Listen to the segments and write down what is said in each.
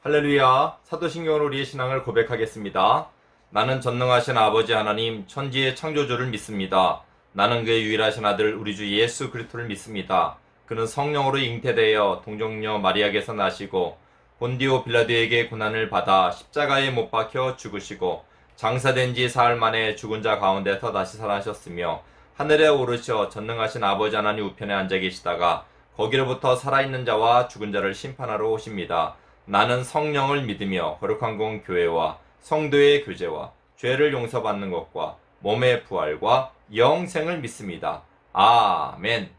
할렐루야. 사도신경으로 우리의 신앙을 고백하겠습니다. 나는 전능하신 아버지 하나님 천지의 창조주를 믿습니다. 나는 그의 유일하신 아들 우리 주 예수 그리스도를 믿습니다. 그는 성령으로 잉태되어 동정녀 마리아에게서 나시고 본디오 빌라도에게 고난을 받아 십자가에 못 박혀 죽으시고 장사된 지 사흘 만에 죽은 자 가운데서 다시 살아나셨으며 하늘에 오르셔 전능하신 아버지 하나님 우편에 앉아 계시다가 거기로부터 살아있는 자와 죽은 자를 심판하러 오십니다. 나는 성령을 믿으며 거룩한 공 교회와 성도의 교제와 죄를 용서받는 것과 몸의 부활과 영생을 믿습니다. 아멘.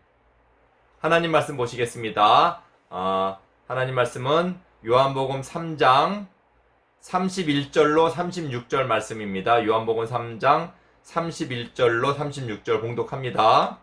하나님 말씀 보시겠습니다. 하나님 말씀은 요한복음 3장 31절로 36절 말씀입니다. 요한복음 3장 31절로 36절 봉독합니다.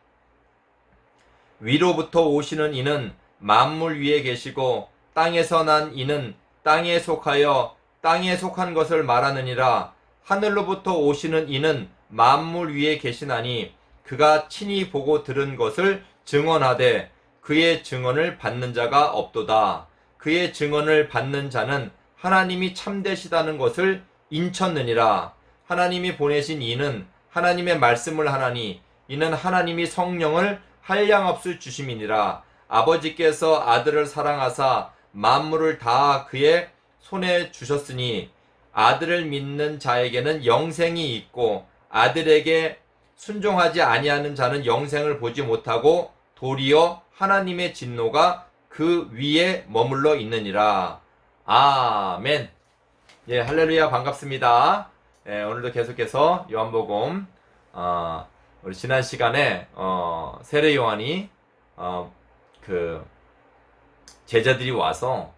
위로부터 오시는 이는 만물 위에 계시고 땅에서 난 이는 땅에 속하여 땅에 속한 것을 말하느니라. 하늘로부터 오시는 이는 만물 위에 계시나니 그가 친히 보고 들은 것을 증언하되 그의 증언을 받는 자가 없도다. 그의 증언을 받는 자는 하나님이 참되시다는 것을 인쳤느니라. 하나님이 보내신 이는 하나님의 말씀을 하나니 이는 하나님이 성령을 한량없이 주심이니라. 아버지께서 아들을 사랑하사 만물을 다 그의 손에 주셨으니 아들을 믿는 자에게는 영생이 있고 아들에게 순종하지 아니하는 자는 영생을 보지 못하고 도리어 하나님의 진노가 그 위에 머물러 있느니라. 아멘. 예, 할렐루야, 반갑습니다. 예, 오늘도 계속해서 요한복음 우리 지난 시간에 세례 요한이 제자들이 와서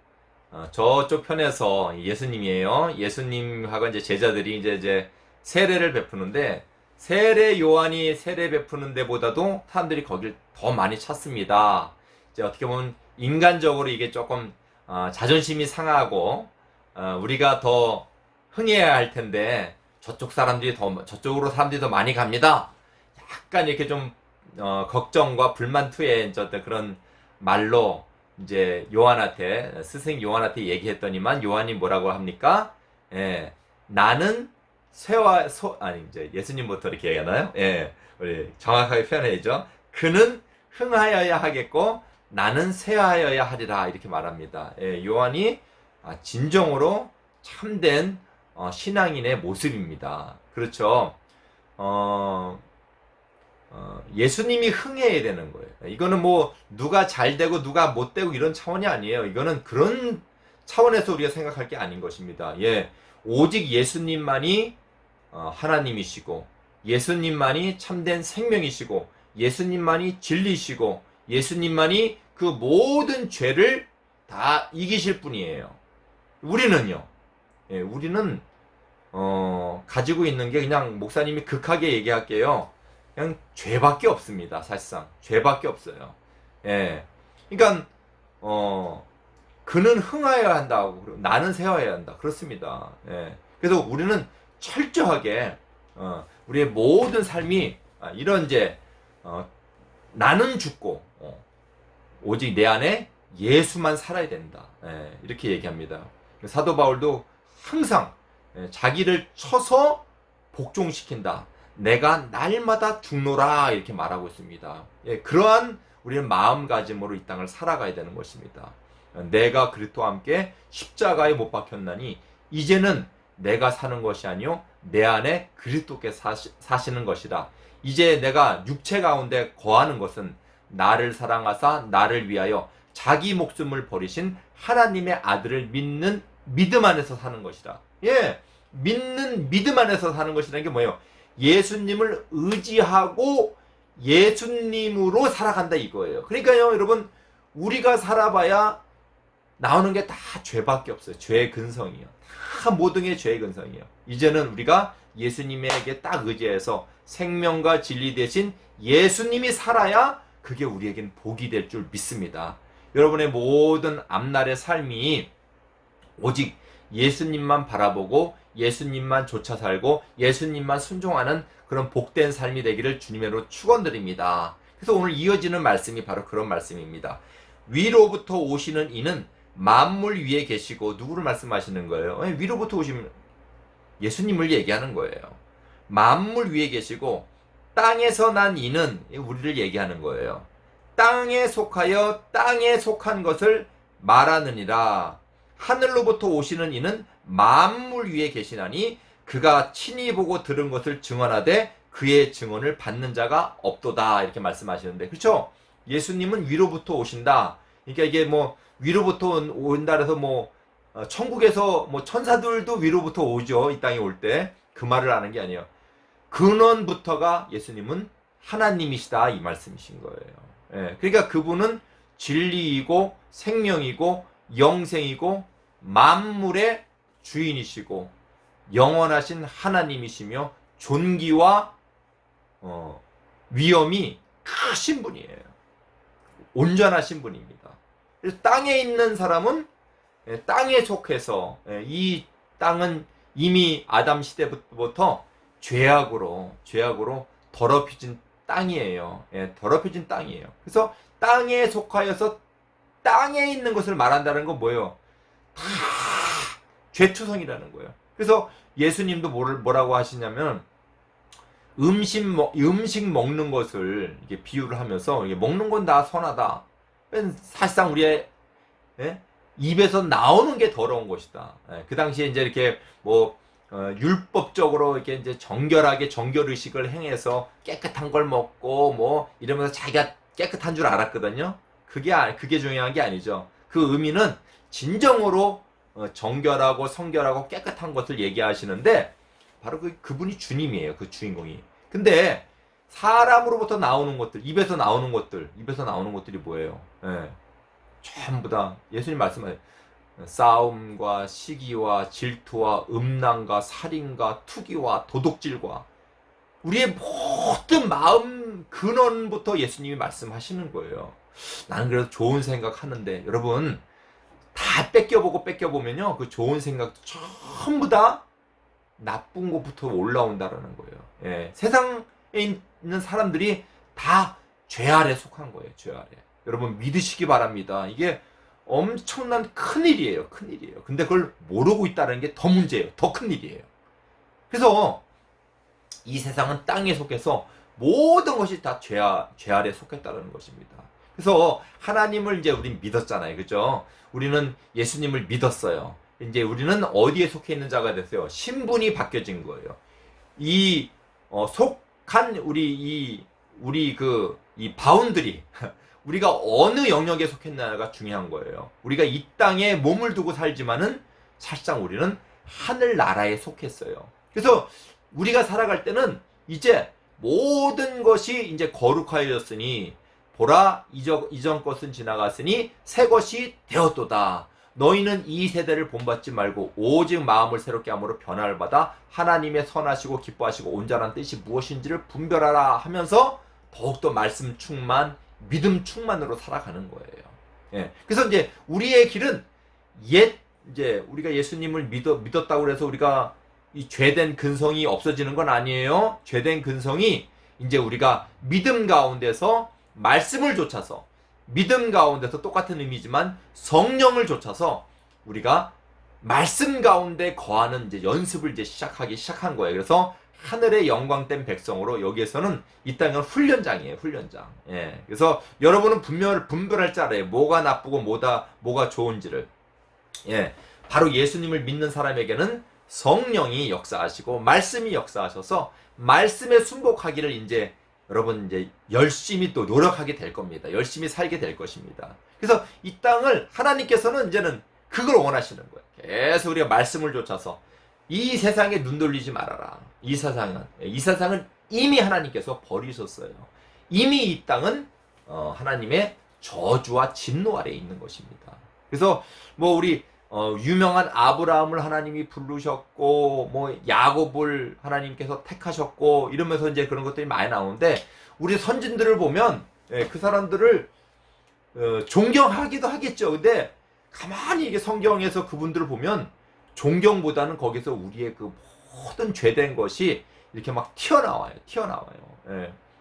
저쪽 편에서 예수님이에요. 예수님하고 이제 제자들이 이제 세례를 베푸는데 세례 요한이 세례 베푸는 데보다도 사람들이 거길 더 많이 찾습니다. 이제 어떻게 보면 인간적으로 이게 조금 자존심이 상하고 우리가 더 흥해야 할 텐데 저쪽으로 사람들이 더 많이 갑니다. 약간 이렇게 좀 걱정과 불만 투에 이제 어떤 그런 말로 이제 요한한테 스승 요한한테 얘기했더니만 요한이 뭐라고 합니까? 예, 나는 이제 예수님부터 이렇게 얘기하나요? 예, 우리 정확하게 표현해야죠. 그는 흥하여야 하겠고 나는 쇠하여야 하리라 이렇게 말합니다. 예, 요한이 진정으로 참된 신앙인의 모습입니다. 그렇죠? 예수님이 흥해야 되는 거예요. 이거는 뭐 누가 잘 되고 누가 못 되고 이런 차원이 아니에요. 이거는 그런 차원에서 우리가 생각할 게 아닌 것입니다. 예, 오직 예수님만이 하나님이시고 예수님만이 참된 생명이시고 예수님만이 진리시고 예수님만이 그 모든 죄를 다 이기실 분이에요. 우리는요. 예, 우리는 가지고 있는 게 그냥 목사님이 극하게 얘기할게요. 그냥 죄밖에 없습니다. 사실상 죄밖에 없어요. 예, 그러니까 그는 흥하여야 한다고 나는 세워야 한다. 그렇습니다. 예, 그래서 우리는 철저하게 우리의 모든 삶이 이런 이제 나는 죽고 오직 내 안에 예수만 살아야 된다. 예, 이렇게 얘기합니다. 사도 바울도 항상 자기를 쳐서 복종시킨다. 내가 날마다 죽노라 이렇게 말하고 있습니다. 예, 그러한 우리는 마음가짐으로 이 땅을 살아가야 되는 것입니다. 내가 그리스도와 함께 십자가에 못 박혔나니 이제는 내가 사는 것이 아니요 내 안에 그리스도께서 사시는 것이다. 이제 내가 육체 가운데 거하는 것은 나를 사랑하사 나를 위하여 자기 목숨을 버리신 하나님의 아들을 믿는 믿음 안에서 사는 것이다. 예, 믿는 믿음 안에서 사는 것이라는 게 뭐예요? 예수님을 의지하고 예수님으로 살아간다 이거예요. 그러니까요, 여러분, 우리가 살아봐야 나오는 게 다 죄밖에 없어요. 죄의 근성이요. 다 모든 게 죄의 근성이에요. 이제는 우리가 예수님에게 딱 의지해서 생명과 진리 대신 예수님이 살아야 그게 우리에겐 복이 될 줄 믿습니다. 여러분의 모든 앞날의 삶이 오직 예수님만 바라보고 예수님만 쫓아 살고 예수님만 순종하는 그런 복된 삶이 되기를 주님으로 축원드립니다. 그래서 오늘 이어지는 말씀이 바로 그런 말씀입니다. 위로부터 오시는 이는 만물 위에 계시고, 누구를 말씀하시는 거예요? 위로부터 오신 예수님을 얘기하는 거예요. 만물 위에 계시고 땅에서 난 이는 우리를 얘기하는 거예요. 땅에 속하여 땅에 속한 것을 말하느니라. 하늘로부터 오시는 이는 만물 위에 계시나니 그가 친히 보고 들은 것을 증언하되 그의 증언을 받는 자가 없도다. 이렇게 말씀하시는데, 그렇죠? 예수님은 위로부터 오신다. 그러니까 이게 뭐 위로부터 온다 그래서 뭐 천국에서 뭐 천사들도 위로부터 오죠. 이 땅에 올 때. 그 말을 하는 게 아니에요. 근원부터가 예수님은 하나님이시다, 이 말씀이신 거예요. 예, 그러니까 그분은 진리이고 생명이고 영생이고 만물의 주인이시고 영원하신 하나님이시며 존귀와 위엄이 크신 분이에요. 온전하신 분입니다. 그래서 땅에 있는 사람은 땅에 속해서, 이 땅은 이미 아담 시대부터 죄악으로 더럽혀진 땅이에요. 더럽혀진 땅이에요. 그래서 땅에 속하여서 땅에 있는 것을 말한다는 건 뭐예요? 다 죄투성이라는 거예요. 그래서 예수님도 뭐라고 하시냐면, 음식 먹는 것을 이게 비유를 하면서, 이게 먹는 건 다 선하다. 사실상 우리의 입에서 나오는 게 더러운 것이다. 그 당시에 이제 이렇게 뭐 율법적으로 이렇게 이제 정결하게 정결 의식을 행해서 깨끗한 걸 먹고 뭐 이러면서 자기가 깨끗한 줄 알았거든요. 그게 중요한 게 아니죠. 그 의미는 진정으로 정결하고 성결하고 깨끗한 것을 얘기하시는데, 바로 그분이 주님이에요. 그 주인공이. 근데 사람으로부터 나오는 것들, 입에서 나오는 것들이 뭐예요? 전부 다 예수님 말씀하세요. 싸움과 시기와 질투와 음란과 살인과 투기와 도둑질과, 우리의 모든 마음 근원부터 예수님이 말씀하시는 거예요. 나는 그래서 좋은 생각하는데, 여러분 다 뺏겨보면요, 그 좋은 생각도 전부 다 나쁜 것부터 올라온다라는 거예요. 세상에 있는 사람들이 다 죄 아래 속한 거예요. 죄 아래. 여러분 믿으시기 바랍니다. 이게 엄청난 큰일이에요. 근데 그걸 모르고 있다는 게 더 문제예요. 더 큰일이에요. 그래서 이 세상은 땅에 속해서 모든 것이 다 죄 아래 속했다는 것입니다. 그래서 하나님을 이제 우린 믿었잖아요. 그죠? 우리는 예수님을 믿었어요. 이제 우리는 어디에 속해 있는 자가 됐어요? 신분이 바뀌어진 거예요. 이 속한 우리 이 바운드리, 우리가 어느 영역에 속했나가 중요한 거예요. 우리가 이 땅에 몸을 두고 살지만은 사실상 우리는 하늘나라에 속했어요. 그래서 우리가 살아갈 때는 이제 모든 것이 이제 거룩하여졌으니, 보라 이전 것은 지나갔으니 새 것이 되었도다. 너희는 이 세대를 본받지 말고 오직 마음을 새롭게 함으로 변화를 받아 하나님의 선하시고 기뻐하시고 온전한 뜻이 무엇인지를 분별하라 하면서 더욱더 말씀 충만, 믿음 충만으로 살아가는 거예요. 그래서 이제 우리의 길은 이제 우리가 예수님을 믿었다고 해서 우리가 이 죄된 근성이 없어지는 건 아니에요. 죄된 근성이 이제 우리가 믿음 가운데서 말씀을 좇아서, 믿음 가운데서 똑같은 의미지만 성령을 좇아서 우리가 말씀 가운데 거하는 이제 연습을 이제 시작한 거예요. 그래서 하늘의 영광된 백성으로, 여기에서는 이 땅은 훈련장이에요. 훈련장. 그래서 여러분은 분별할 줄 알아요. 뭐가 나쁘고 뭐가 좋은지를. 바로 예수님을 믿는 사람에게는 성령이 역사하시고 말씀이 역사하셔서 말씀에 순복하기를 이제 여러분 이제 열심히 또 노력하게 될 겁니다. 열심히 살게 될 것입니다. 그래서 이 땅을 하나님께서는 이제는 그걸 원하시는 거예요. 계속 우리가 말씀을 좇아서 이 세상에 눈 돌리지 말아라. 이 세상은 이미 하나님께서 버리셨어요. 이미 이 땅은 하나님의 저주와 진노 아래에 있는 것입니다. 그래서 뭐 우리 유명한 아브라함을 하나님이 부르셨고, 뭐 야곱을 하나님께서 택하셨고, 이러면서 이제 그런 것들이 많이 나오는데, 우리 선진들을 보면 그 사람들을 존경하기도 하겠죠. 근데 가만히 이게 성경에서 그분들을 보면 존경보다는 거기서 우리의 그 모든 죄된 것이 이렇게 막 튀어나와요.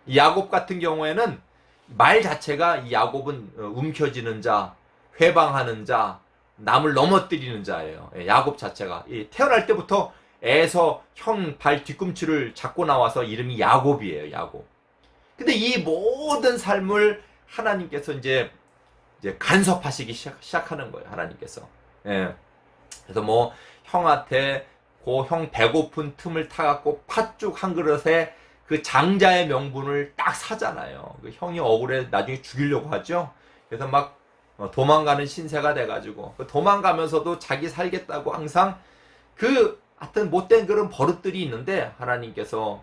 이 야곱 같은 경우에는 말 자체가, 이 야곱은 움켜쥐는 자, 회방하는 자, 남을 넘어뜨리는 자예요. 야곱 자체가 태어날 때부터 에서 형 발 뒤꿈치를 잡고 나와서 이름이 야곱이에요. 야곱. 근데 이 모든 삶을 하나님께서 이제 간섭하시기 시작하는 거예요. 하나님께서. 예. 그래서 뭐 형한테 그 형 배고픈 틈을 타갖고 팥죽 한 그릇에 그 장자의 명분을 딱 사잖아요. 그 형이 억울해 나중에 죽이려고 하죠. 그래서 막 도망가는 신세가 돼가지고 도망가면서도 자기 살겠다고 항상 하여튼 못된 그런 버릇들이 있는데 하나님께서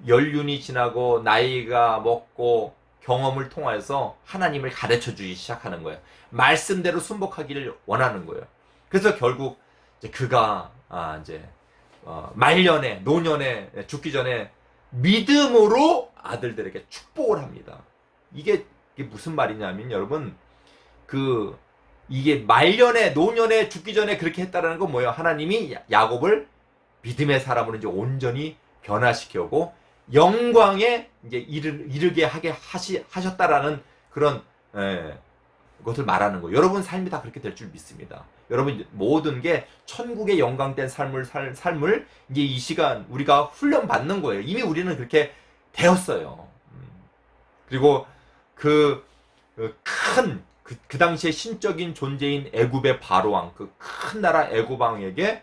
연륜이 지나고 나이가 먹고 경험을 통해서 하나님을 가르쳐 주기 시작하는 거예요. 말씀대로 순복하기를 원하는 거예요. 그래서 결국 이제 그가 말년에 노년에 죽기 전에 믿음으로 아들들에게 축복을 합니다. 이게 무슨 말이냐면 여러분 이게 말년에 노년에 죽기 전에 그렇게 했다라는 건 뭐예요? 하나님이 야곱을 믿음의 사람으로 이제 온전히 변화시켜고 영광에 이제 이르게 하게 하셨다라는 그런 것을 말하는 거예요. 여러분 삶이 다 그렇게 될 줄 믿습니다. 여러분 모든 게 천국의 영광된 삶을 이제 이 시간 우리가 훈련 받는 거예요. 이미 우리는 그렇게 되었어요. 그리고 그 당시에 신적인 존재인 애굽의 바로왕, 그 큰 나라 애굽 왕에게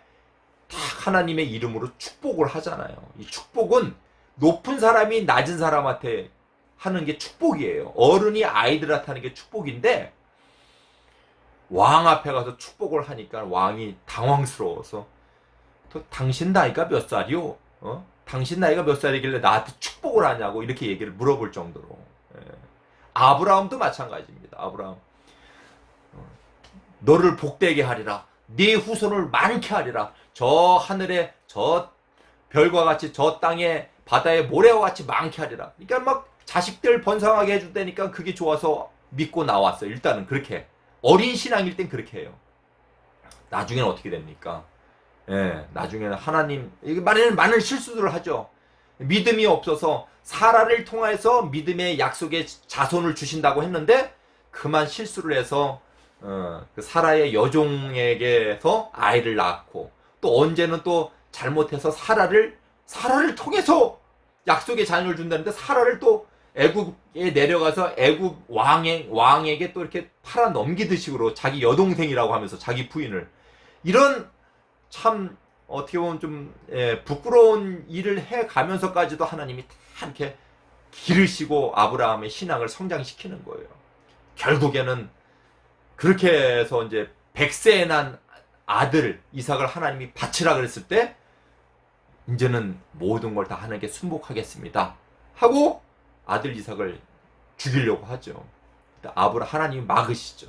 다 하나님의 이름으로 축복을 하잖아요. 이 축복은 높은 사람이 낮은 사람한테 하는 게 축복이에요. 어른이 아이들한테 하는 게 축복인데 왕 앞에 가서 축복을 하니까 왕이 당황스러워서 당신 나이가 몇 살이요? 당신 나이가 몇 살이길래 나한테 축복을 하냐고 이렇게 얘기를 물어볼 정도로. 아브라함도 마찬가지입니다. 아브라함 너를 복되게 하리라. 네 후손을 많게 하리라. 저 하늘에 저 별과 같이 저 땅에 바다에 모래와 같이 많게 하리라. 그러니까 막 자식들 번성하게 해준다니까 그게 좋아서 믿고 나왔어요. 일단은 그렇게 어린 신앙일 땐 그렇게 해요. 나중에는 어떻게 됩니까? 나중에는 하나님 많은 실수들을 하죠. 믿음이 없어서 사라를 통해서 믿음의 약속의 자손을 주신다고 했는데 그만 실수를 해서 그 사라의 여종에게서 아이를 낳고 또 언제는 또 잘못해서 사라를 통해서 약속의 자녀를 준다는데 사라를 또 애굽에 내려가서 애굽 왕에게 또 이렇게 팔아 넘기듯이로 자기 여동생이라고 하면서 자기 부인을 이런 참 어떻게 보면 좀 부끄러운 일을 해가면서까지도 하나님이 다 이렇게 기르시고 아브라함의 신앙을 성장시키는 거예요. 결국에는 그렇게 해서 이제 100세에 난 아들 이삭을 하나님이 바치라 그랬을 때 이제는 모든 걸 다 하나님께 순복하겠습니다 하고 아들 이삭을 죽이려고 하죠. 하나님이 막으시죠.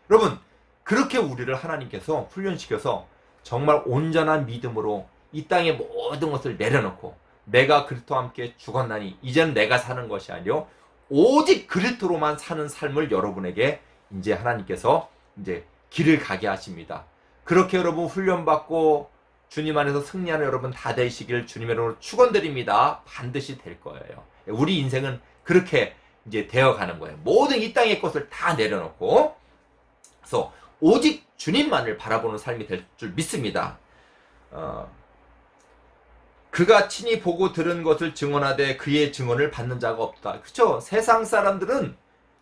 여러분 그렇게 우리를 하나님께서 훈련시켜서 정말 온전한 믿음으로 이 땅의 모든 것을 내려놓고 내가 그리스도와 함께 죽었나니 이제는 내가 사는 것이 아니요 오직 그리스도로만 사는 삶을 여러분에게 이제 하나님께서 이제 길을 가게 하십니다. 그렇게 여러분 훈련받고 주님 안에서 승리하는 여러분 다 되시길 주님의 이름으로 축원드립니다. 반드시 될 거예요. 우리 인생은 그렇게 이제 되어가는 거예요. 모든 이 땅의 것을 다 내려놓고 그래서 오직 주님만을 바라보는 삶이 될 줄 믿습니다. 그가 친히 보고 들은 것을 증언하되 그의 증언을 받는 자가 없다. 그렇죠? 세상 사람들은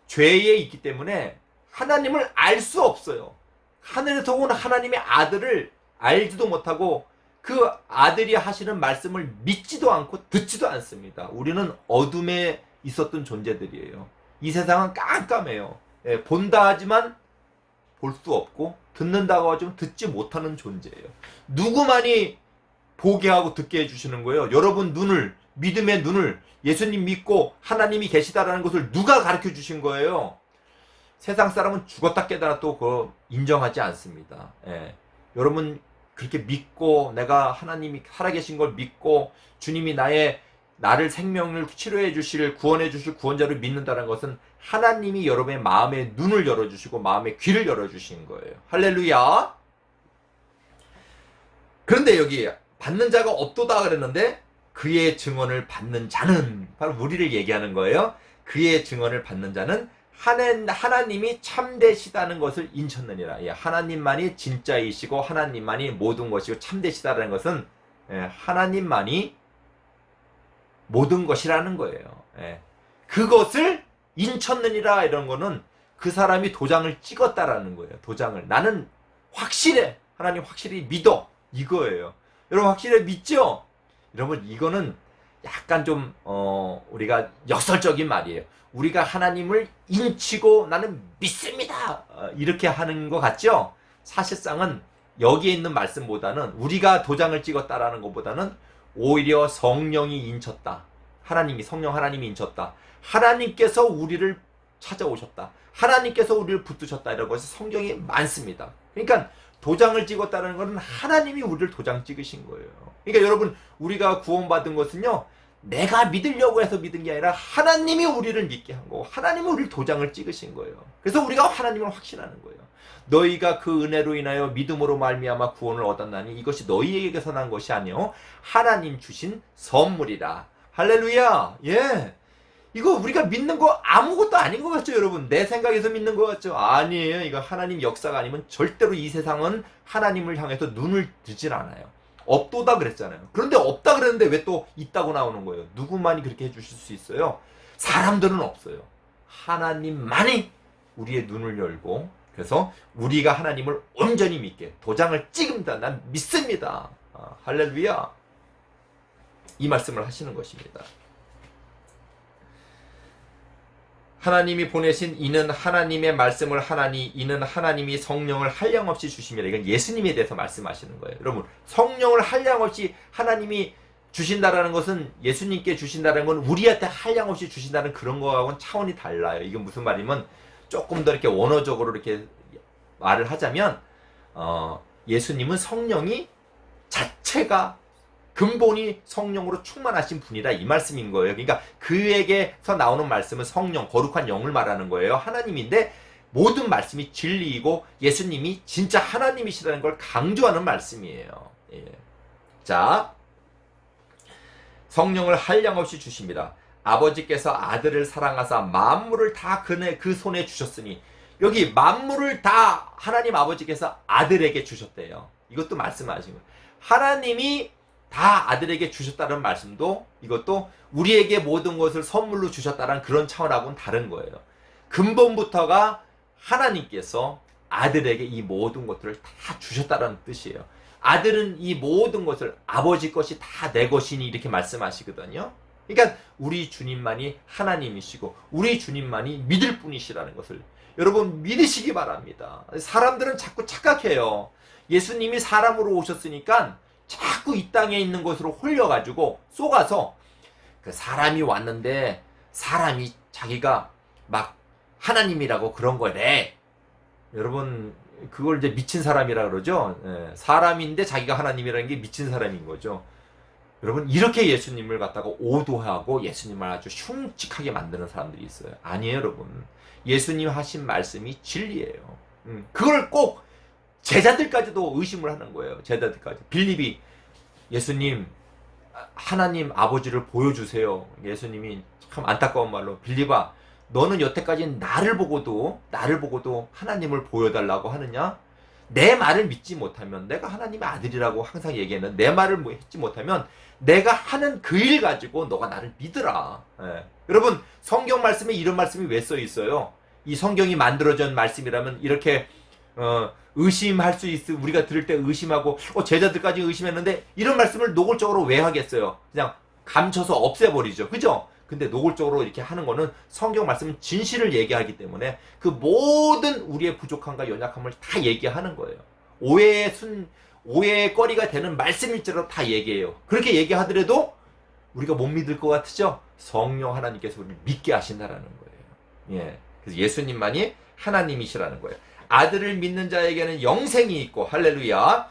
죄에 있기 때문에 하나님을 알 수 없어요. 하늘에서 온 하나님의 아들을 알지도 못하고 그 아들이 하시는 말씀을 믿지도 않고 듣지도 않습니다. 우리는 어둠에 있었던 존재들이에요. 이 세상은 깜깜해요. 본다 하지만 볼 수 없고 듣는다고 하지만 듣지 못하는 존재예요. 누구만이 보게 하고 듣게 해주시는 거예요? 여러분 믿음의 눈을 예수님 믿고 하나님이 계시다라는 것을 누가 가르쳐 주신 거예요? 세상 사람은 죽었다 깨달아도 그거 인정하지 않습니다. 여러분 그렇게 믿고 내가 하나님이 살아계신 걸 믿고 주님이 나를 생명을 치료해 주실 구원해 주실 구원자를 믿는다는 것은 하나님이 여러분의 마음의 눈을 열어주시고 마음의 귀를 열어주신 거예요. 할렐루야. 그런데 여기 받는 자가 없도다 그랬는데 그의 증언을 받는 자는 바로 우리를 얘기하는 거예요. 그의 증언을 받는 자는 하나님이 참되시다는 것을 인쳤느니라. 예, 하나님만이 진짜이시고 하나님만이 모든 것이고 참되시다라는 것은 하나님만이 모든 것이라는 거예요. 예, 그것을 인쳤느니라 이런 거는 그 사람이 도장을 찍었다라는 거예요. 도장을. 나는 확실해. 하나님 확실히 믿어. 이거예요. 여러분 확실히 믿죠? 여러분 이거는 약간 좀 우리가 역설적인 말이에요. 우리가 하나님을 인치고 나는 믿습니다. 이렇게 하는 것 같죠? 사실상은 여기에 있는 말씀보다는 우리가 도장을 찍었다라는 것보다는 오히려 성령이 인쳤다. 성령 하나님이 인쳤다. 하나님께서 우리를 찾아오셨다. 하나님께서 우리를 붙드셨다. 이런 것이 성경이 많습니다. 그러니까 도장을 찍었다는 것은 하나님이 우리를 도장 찍으신 거예요. 그러니까 여러분 우리가 구원받은 것은요. 내가 믿으려고 해서 믿은 게 아니라 하나님이 우리를 믿게 한 거고 하나님이 우리를 도장을 찍으신 거예요. 그래서 우리가 하나님을 확신하는 거예요. 너희가 그 은혜로 인하여 믿음으로 말미암아 구원을 얻었나니 이것이 너희에게서 난 것이 아니요 하나님 주신 선물이라. 할렐루야. 예. 이거 우리가 믿는 거 아무것도 아닌 것 같죠, 여러분? 내 생각에서 믿는 것 같죠? 아니에요. 이거 하나님 역사가 아니면 절대로 이 세상은 하나님을 향해서 눈을 들질 않아요. 없도다 그랬잖아요. 그런데 없다 그랬는데 왜 또 있다고 나오는 거예요? 누구만이 그렇게 해주실 수 있어요? 사람들은 없어요. 하나님만이 우리의 눈을 열고 그래서 우리가 하나님을 온전히 믿게 도장을 찍습니다. 난 믿습니다. 할렐루야. 이 말씀을 하시는 것입니다. 하나님이 보내신 이는 하나님의 말씀을 하나니 이는 하나님이 성령을 한량없이 주심이라. 이건 예수님에 대해서 말씀하시는 거예요. 여러분 성령을 한량없이 하나님이 주신다라는 것은 예수님께 주신다는 건 우리한테 한량없이 주신다는 그런 거하고는 차원이 달라요. 이건 무슨 말이면 조금 더 이렇게 원어적으로 이렇게 말을 하자면 예수님은 성령이 자체가 근본이 성령으로 충만하신 분이다 이 말씀인 거예요. 그러니까 그에게서 나오는 말씀은 성령, 거룩한 영을 말하는 거예요. 하나님인데 모든 말씀이 진리이고 예수님이 진짜 하나님이시라는 걸 강조하는 말씀이에요. 예. 자, 성령을 한량없이 주십니다. 아버지께서 아들을 사랑하사 만물을 다 그 손에 주셨으니 여기 만물을 다 하나님 아버지께서 아들에게 주셨대요. 이것도 말씀하신 거예요. 하나님이 다 아들에게 주셨다는 말씀도 이것도 우리에게 모든 것을 선물로 주셨다는 그런 차원하고는 다른 거예요. 근본부터가 하나님께서 아들에게 이 모든 것들을 다 주셨다는 뜻이에요. 아들은 이 모든 것을 아버지 것이 다 내 것이니 이렇게 말씀하시거든요. 그러니까 우리 주님만이 하나님이시고 우리 주님만이 믿을 분이시라는 것을 여러분 믿으시기 바랍니다. 사람들은 자꾸 착각해요. 예수님이 사람으로 오셨으니까 자꾸 이 땅에 있는 것으로 홀려가지고 속아서 그 사람이 왔는데 사람이 자기가 막 하나님이라고 그런 거래. 여러분 그걸 이제 미친 사람이라 그러죠. 예, 사람인데 자기가 하나님이라는 게 미친 사람인 거죠. 여러분 이렇게 예수님을 갖다가 오도하고 예수님을 아주 흉측하게 만드는 사람들이 있어요. 아니에요 여러분. 예수님 하신 말씀이 진리예요. 그걸 꼭 제자들까지도 의심을 하는 거예요. 제자들까지. 빌립이 예수님 하나님 아버지를 보여주세요. 예수님이 참 안타까운 말로 빌립아 너는 여태까지 나를 보고도 하나님을 보여달라고 하느냐? 내 말을 믿지 못하면 내가 하나님의 아들이라고 항상 얘기했는데 내 말을 믿지 못하면 내가 하는 그 일 가지고 너가 나를 믿으라. 예. 여러분 성경 말씀에 이런 말씀이 왜 써 있어요? 이 성경이 만들어진 말씀이라면 이렇게 의심할 수 있어. 우리가 들을 때 의심하고 제자들까지 의심했는데 이런 말씀을 노골적으로 왜 하겠어요? 그냥 감춰서 없애버리죠. 그죠? 근데 노골적으로 이렇게 하는 거는 성경 말씀은 진실을 얘기하기 때문에 그 모든 우리의 부족함과 연약함을 다 얘기하는 거예요. 오해의 거리가 되는 말씀일지라도 다 얘기해요. 그렇게 얘기하더라도 우리가 못 믿을 것 같으죠? 성령 하나님께서 우리를 믿게 하신다라는 거예요. 예. 그래서 예수님만이 하나님이시라는 거예요. 아들을 믿는 자에게는 영생이 있고 할렐루야.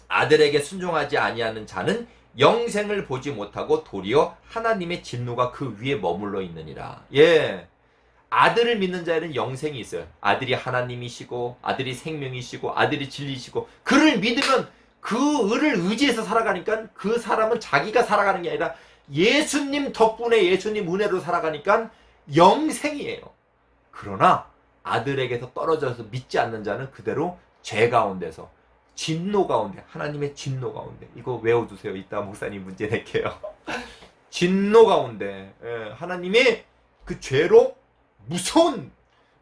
아들에게 순종하지 아니하는 자는 영생을 보지 못하고 도리어 하나님의 진노가 그 위에 머물러 있느니라. 예. 아들을 믿는 자에는 영생이 있어요. 아들이 하나님이시고 아들이 생명이시고 아들이 진리시고 그를 믿으면 그 을을 의지해서 살아가니까 그 사람은 자기가 살아가는 게 아니라 예수님 덕분에 예수님 은혜로 살아가니까 영생이에요. 그러나 아들에게서 떨어져서 믿지 않는 자는 그대로 죄 가운데서, 진노 가운데, 하나님의 진노 가운데, 이거 외워두세요. 이따 목사님 문제 낼게요. 진노 가운데, 하나님의 그 죄로 무서운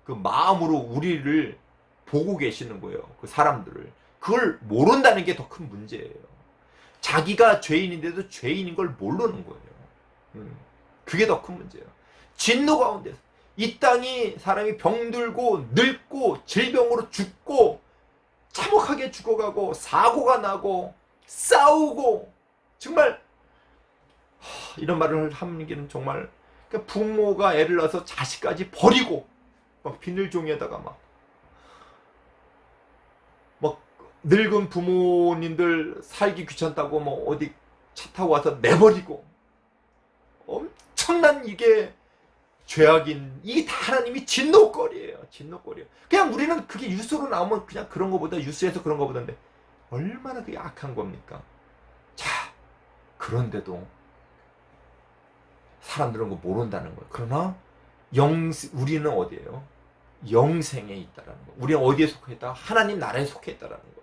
그 마음으로 우리를 보고 계시는 거예요. 그 사람들을. 그걸 모른다는 게 더 큰 문제예요. 자기가 죄인인데도 죄인인 걸 모르는 거예요. 그게 더 큰 문제예요. 진노 가운데서 이 땅이 사람이 병들고 늙고 질병으로 죽고 참혹하게 죽어가고 사고가 나고 싸우고, 정말 이런 말을 하는 게 정말, 그러니까 부모가 애를 낳아서 자식까지 버리고 막 비닐종이에다가 막 늙은 부모님들 살기 귀찮다고 뭐 어디 차 타고 와서 내버리고, 엄청난 이게 죄악인, 이게 다 하나님이 진노거리예요. 진노거리예요. 그냥 우리는 그게 뉴스로 나오면 그냥 그런 거보다, 뉴스에서 그런 거보다인데 얼마나 그게 악한 겁니까? 자, 그런데도 사람들은 그거 모른다는 거예요. 그러나 우리는 어디예요? 영생에 있다라는 거예요. 우리는 어디에 속해 있다? 하나님 나라에 속해 있다라는 거예요.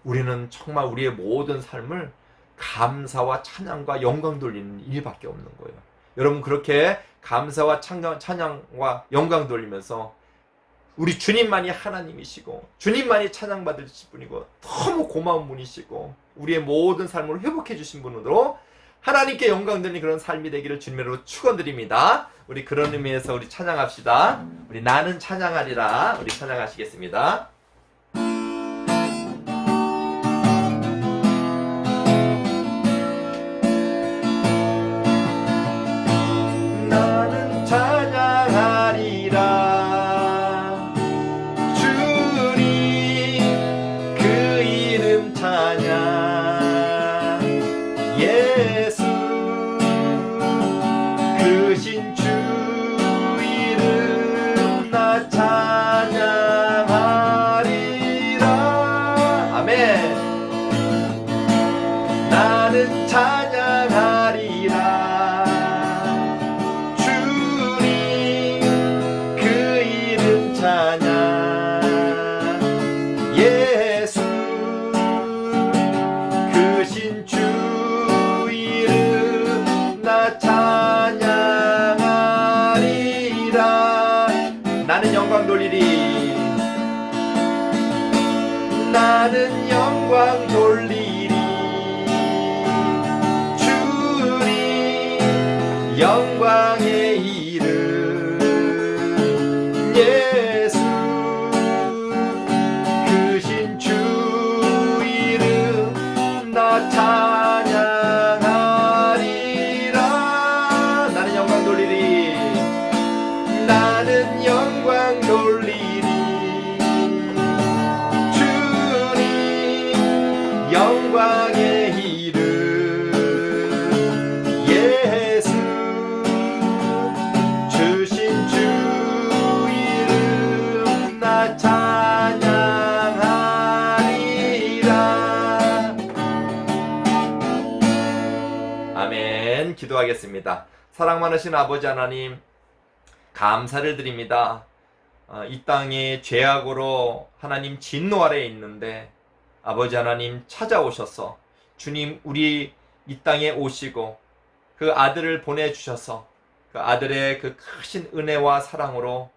우리는 정말 우리의 모든 삶을 감사와 찬양과 영광 돌리는 일밖에 없는 거예요. 여러분, 그렇게 감사와 찬양과 영광 돌리면서 우리 주님만이 하나님이시고 주님만이 찬양받으실 분이고 너무 고마운 분이시고 우리의 모든 삶을 회복해 주신 분으로 하나님께 영광 돌리는 그런 삶이 되기를 주님으로 축원드립니다. 우리 그런 의미에서 우리 찬양합시다. 우리 나는 찬양하리라. 우리 찬양하시겠습니다. 나는 찬양하리라. 주님 그 이름 찬양. 예수 크신 주 이름 나 찬양하리라. 아멘. 나는 찬양하리라. 주님 그 이름 찬양. 예수 크신 주 이름 나 찬양하리라. 나는 영광 돌리리. 나는 영광 돌리리. 주님 영광의 이름. 예수 크신 주 이름 나 찬양하리라. 나는 영광 돌리리. 나는 영광 돌리리. 주님 영광의 이름. 예수 주신 주 이름 나 찬양하리라. 아멘. 기도하겠습니다. 사랑 많으신 아버지 하나님, 감사를 드립니다. 이 땅이 죄악으로 하나님 진노 아래에 있는데 아버지 하나님 찾아오셔서 주님 우리 이 땅에 오시고 그 아들을 보내주셔서 그 아들의 그 크신 은혜와 사랑으로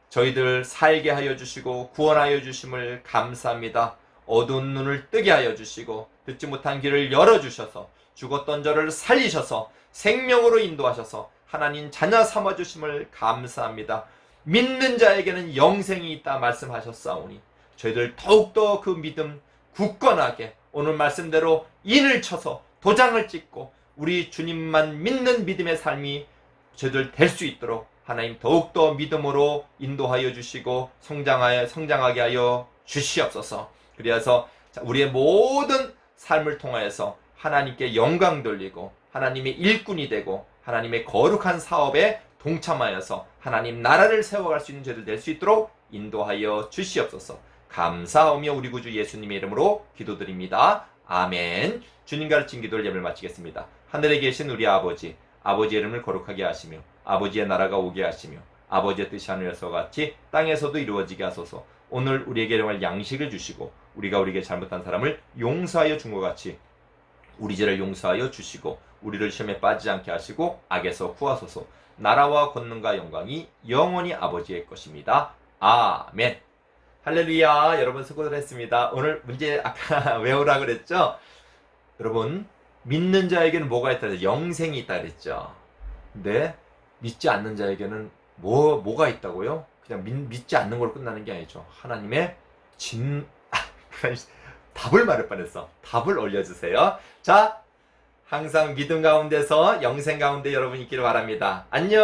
저희들 살게 하여 주시고 구원하여 주심을 감사합니다. 어두운 눈을 뜨게 하여 주시고 듣지 못한 길을 열어주셔서 죽었던 저를 살리셔서 생명으로 인도하셔서 하나님 자녀 삼아주심을 감사합니다. 믿는 자에게는 영생이 있다 말씀하셨사오니 저희들 더욱더 그 믿음 굳건하게 오늘 말씀대로 인을 쳐서 도장을 찍고 우리 주님만 믿는 믿음의 삶이 저희들 될 수 있도록 하나님 더욱더 믿음으로 인도하여 주시고 성장하게 하여 주시옵소서. 그래서 우리의 모든 삶을 통하여서 하나님께 영광 돌리고 하나님의 일꾼이 되고 하나님의 거룩한 사업에 동참하여서 하나님 나라를 세워갈 수 있는 저희들 될 수 있도록 인도하여 주시옵소서. 감사하며 우리 구주 예수님의 이름으로 기도드립니다. 아멘. 주님 가르친 기도를 예배를 마치겠습니다. 하늘에 계신 우리 아버지, 아버지의 이름을 거룩하게 하시며 아버지의 나라가 오게 하시며 아버지의 뜻이 하늘에서 같이 땅에서도 이루어지게 하소서. 오늘 우리에게 일용할 양식을 주시고 우리가 우리에게 잘못한 사람을 용서하여 준 것 같이 우리 죄를 용서하여 주시고 우리를 시험에 빠지지 않게 하시고 악에서 구하소서. 나라와 권능과 영광이 영원히 아버지의 것입니다. 아멘. 할렐루야. 여러분 수고들 했습니다. 오늘 문제 아까 외우라 그랬죠? 여러분 믿는 자에게는 뭐가 있다? 영생이 있다 그랬죠. 근데 믿지 않는 자에게는 뭐가 있다고요? 그냥 믿지 않는 걸로 끝나는 게 아니죠. 하나님의 답을 말할 뻔했어. 답을 올려주세요. 자, 항상 믿음 가운데서 영생 가운데 여러분 있기를 바랍니다. 안녕.